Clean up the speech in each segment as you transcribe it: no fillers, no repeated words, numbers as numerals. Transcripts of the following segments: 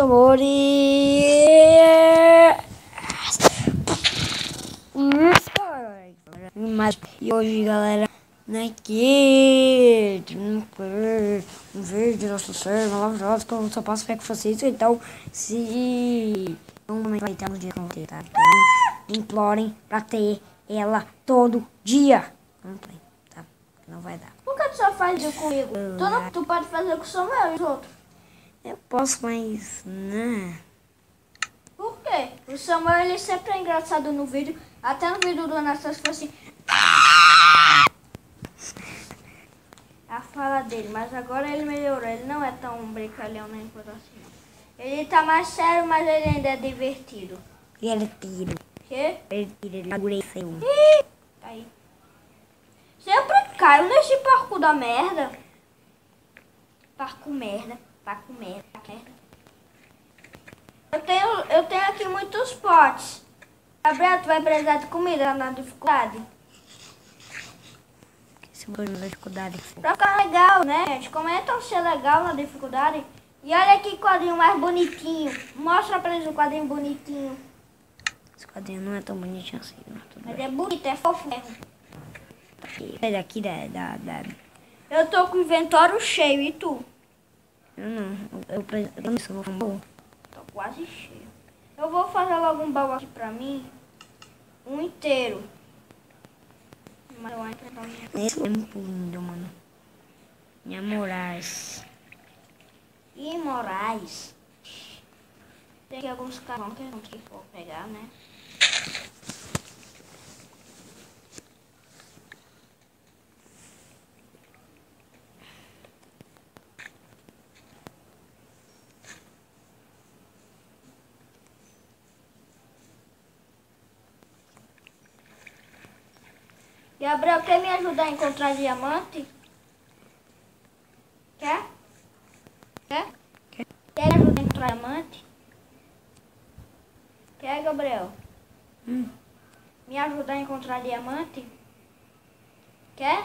amores! Mas e hoje, galera, aqui um vídeo da nossa série maravilhosa que eu só posso ver com vocês. Então, se não vai ter um dia com você, tá? Então, implorem pra ter ela todo dia. Não tem, tá? Não vai dar. Por que tu só faz isso comigo? Tu pode fazer com o Samuel e os outros. Eu posso, mas né? Por quê? O Samuel, ele sempre é engraçado no vídeo. Até no vídeo do Anastácio foi assim. A fala dele, mas agora ele melhorou. Ele não é tão brincalhão nem coisa assim. Ele tá mais sério, mas ele ainda é divertido. E ele tira. Quê? Ele tira, ele agureceu. Ih! Aí. Sempre caiu nesse parkour da merda. Parkour merda. Parkour merda. Eu tenho aqui muitos potes. Gabriel, tu vai precisar de comida na dificuldade? Se eu na dificuldade. Pra ficar legal, né, gente? Comentam ser legal na dificuldade. E olha que quadrinho mais bonitinho. Mostra pra eles o quadrinho bonitinho. Esse quadrinho não é tão bonitinho assim, não. Tudo Mas bem. é bonito, é fofo mesmo. Sai daqui da... Eu tô com o inventório cheio, e tu? Eu não. Eu vou fazer um bolo. Tô quase cheio. Eu vou fazer logo um baú aqui pra mim. Um inteiro. Mas eu ainda não... Esse é muito lindo, mano. Minha Moraes. E Moraes. Tem aqui alguns carvão que eu não vou pegar, né? Gabriel, quer me ajudar a encontrar diamante? Quer? Quer? Quer me ajudar a encontrar diamante? Quer, Gabriel? Me ajudar a encontrar diamante? Quer?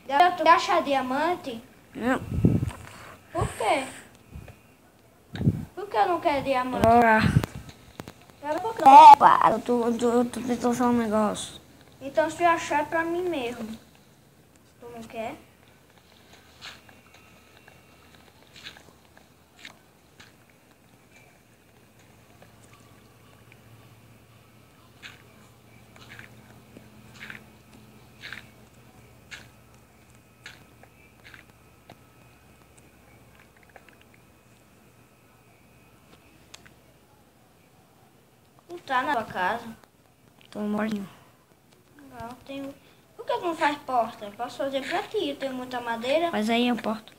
Gabriel, tu quer achar diamante? Não. Por quê? Por que eu não quero diamante? Bora. Gabriel, por que não? Para, eu tô tentando falar um negócio. Então se eu achar é pra mim mesmo. Tu não quer? Não tá na tua casa. Tô morrendo. Não, tenho... Por que tu não faz porta? Eu posso fazer pra ti, eu tenho muita madeira. Mas aí eu porto.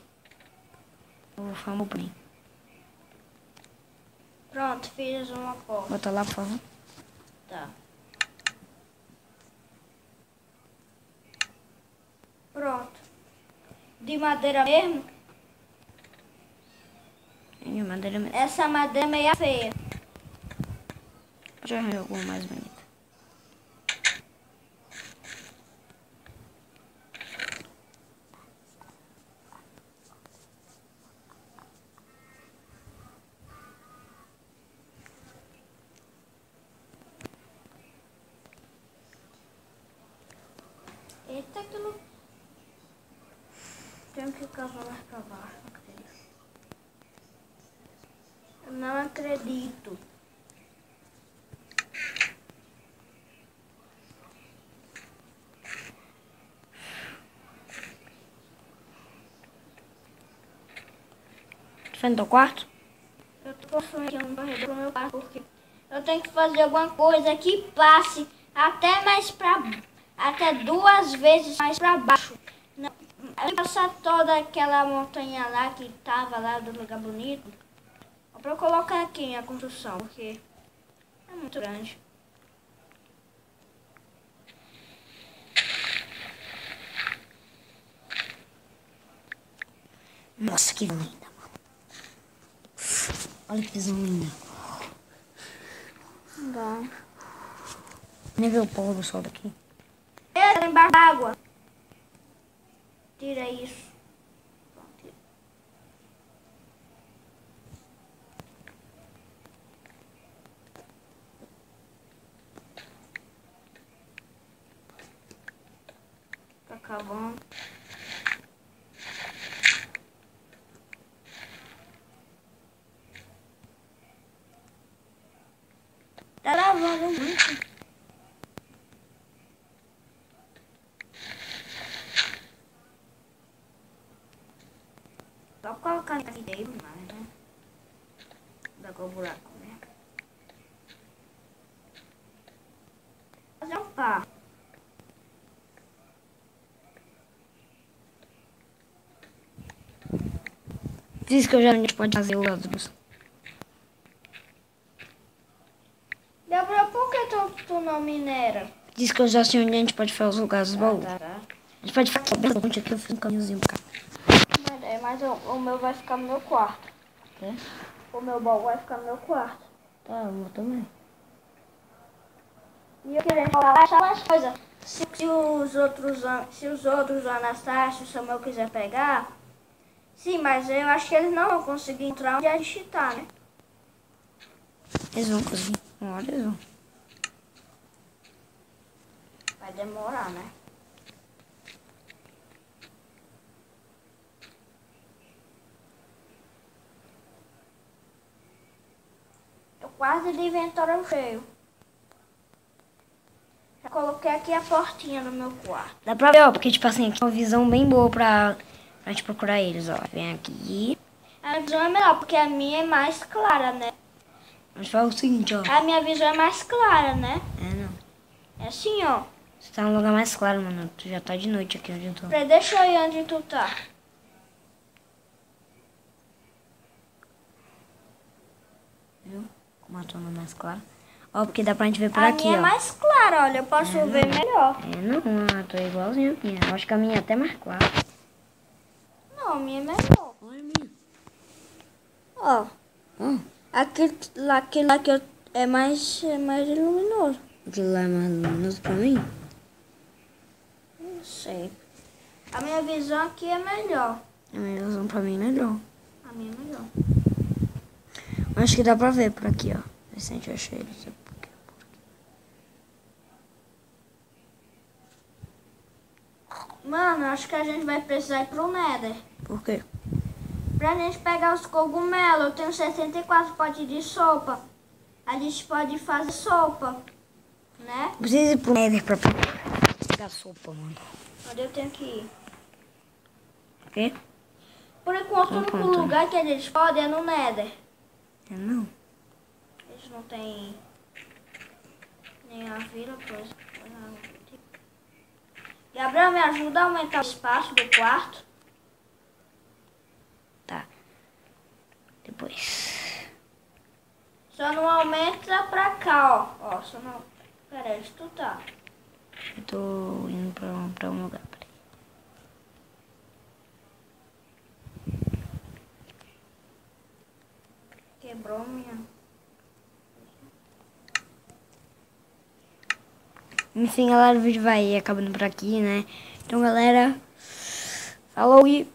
Eu vou falar pra mim. Pronto, fiz uma porta. Bota lá, por favor. Tá. Pronto. De madeira mesmo? De madeira mesmo. Essa madeira é meia feia. Já arranjou alguma mais bonita. Eita, aquilo... Tenho que cavar mais pra baixo. Eu não acredito. Tu foi no teu quarto? Eu tô construindo aqui um corredor pro meu quarto porque eu tenho que fazer alguma coisa que passe até mais pra... Até 2 vezes mais pra baixo. Não, eu passar toda aquela montanha lá que tava lá do lugar bonito. Só pra eu colocar aqui a construção, porque é muito grande. Nossa, que linda, mano. Olha que visão linda. Bom. Nem ver o pôr do sol daqui. Tá embaixo d'água. Tira isso. Pronto. cavando. Tá gravando muito. Só colocar aqui dentro, mais, né? Dá com o buraco, né? Fazer um pá. Diz que hoje a gente pode fazer o lado dos... Gabriel, por que tu não minera? Diz que eu já sei onde a gente pode fazer os lugares dos baús. Tá. A gente pode ficar bem longe aqui, eu fiz um caminhozinho pra cá. Mas o meu vai ficar no meu quarto. É? O meu baú vai ficar no meu quarto. Tá, o meu também. E eu queria falar umas coisas. Se os outros Anastácio, o Samuel quiser pegar, sim, mas eu acho que eles não vão conseguir entrar onde a gente tá, né? Eles vão conseguir. Uma hora eles vão. Vai demorar, né? Eu quase de inventário cheio. Já coloquei aqui a portinha no meu quarto. Dá pra ver, ó, porque tipo assim, aqui é uma visão bem boa pra gente procurar eles, ó. Vem aqui. A visão é melhor, porque a minha é mais clara, né? A gente faz o seguinte, ó. A minha visão é mais clara, né? É, não. É assim, ó. Você tá num lugar mais claro, mano. Tu já tá de noite aqui onde eu tô. Deixa eu ir onde tu tá. Viu? Como eu tô no mais claro. Ó, porque dá pra gente ver por A aqui, minha é ó. mais clara, olha. Eu posso ver melhor. É, não, eu tô igualzinho a minha. Eu acho que a minha é até mais clara. Não, a minha é melhor. Olha a minha. Ó. Aquele lá que é mais luminoso. Aquilo lá é mais luminoso pra mim? Não sei. A minha visão aqui é melhor. A minha visão pra mim é melhor. A minha é melhor. Acho que dá pra ver por aqui, ó. Vê se a gente acha eles. Mano, acho que a gente vai precisar ir pro Nether. Por quê? Pra gente pegar os cogumelos. Eu tenho 64 potes de sopa. A gente pode fazer sopa, né? Precisa ir pro Nether pra pegar sopa, mano. Onde eu tenho que ir? O quê? Por enquanto, o único lugar que eles podem é no Nether. É não. Eles não têm nem a vila, pois. Gabriel, me ajuda a aumentar o espaço do quarto. Tá. Depois. Só não aumenta pra cá, ó. Ó, só não... Pera aí, onde tu tá? Eu tô indo pra um lugar. Peraí. Quebrou minha... Enfim, galera, o vídeo vai acabando por aqui, né? Então, galera, falou e...